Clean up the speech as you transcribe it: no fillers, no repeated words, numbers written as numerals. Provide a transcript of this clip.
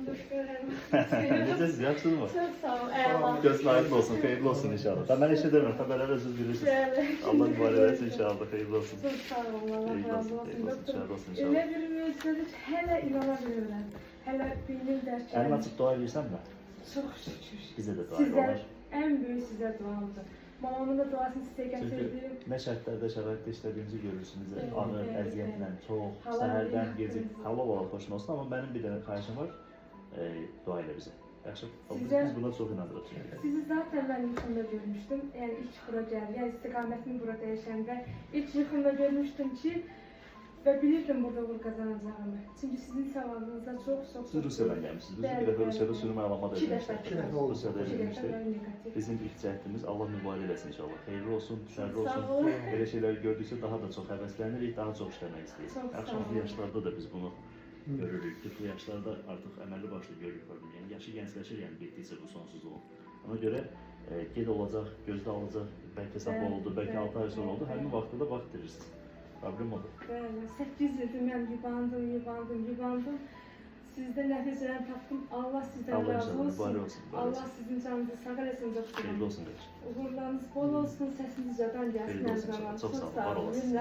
Necəsiz, yaxşısınız mı? Çok sağ ol. Eyvallah. Gözleriniz olsun, xeyirli olsun inşallah. Ben işe demiyorum, haberler özür bilirsiniz. Allah mübarek versin inşallah, xeyirli olsun. Çok sağ ol. Allah razı olsun. Xeyirli olsun Elə inşallah. bir müjdedir, hələ inana bilmirəm. Hələ benim Elini dərslərim açıp dua edirsən mi? çox şükür. Bize de dua Sizə, olur. ən böyük sizə duamdır. Mamamın da duasını sizə Çünkü gətirdim. ne şartlarda, şəraitdə işlədiyimizi görürsünüz. Evet, Ağır, evet, əziyyətlə, çox, Halal səhərdən bir gecik, hakkınız. halal olaq xoşun olsun. Amma benim bir dənə xahişim var, dua elə bizə. Yaxşı, Sizə- biz buna çox inanırıq çünki. Sizi zaten ben yuxumda görmüştüm. Yani ilk bura geldi. Yani istikametimi burada yaşayanda ilk yuxumda görmüştüm ki ve bilirdim burada uğur kazanacağımı. Çünkü sizin savabınıza çok çok Siz Rusiyadan gəlmişsiniz. Biz bir dəfə Rusiyada sürüm əlamat İki dəfə. edilmişdik. İki dəfə oldu. Rusiyada İki dəfə edilmişdik. ben negatif. Bizim ilk cəhdimiz Allah mübarək eləsin inşallah. Xeyirli olsun, şərli Sağ olsun. olun. Belə şeyləri gördükcə daha da çox həvəslənirik, daha çox işləmək istəyirik. Çox sağ Yaxşı, bu olun. yaşlarda da biz bunu görürük. 40'lı yaşlarda artıq əməlli başlı görürük problem. Yəni yaşı gəncləşir, yəni getdikcə bu sonsuzluğun. Ona görə ged olacaq, gözdə alacaq, bəlkə sabah oldu, bəlkə 6 ay sonra oldu. Həmin vaxtda da vaxt verirsiniz. Problem odur. Böyle 8 yıldır ben yubandım. Sizden nəticələr tapdım. Allah sizden Allah razı inşallah olsun. mübarək olsun. mübarək Allah olsun. sizin canınızı sağ eləsin Xeyirli doktorum. olsun. qardaşım. Uğurlarınız bol olsun. Səsiniz cadan gəlsin Xeyirli hər olsun zaman. inşallah. Çox sağ olun, var olasınız.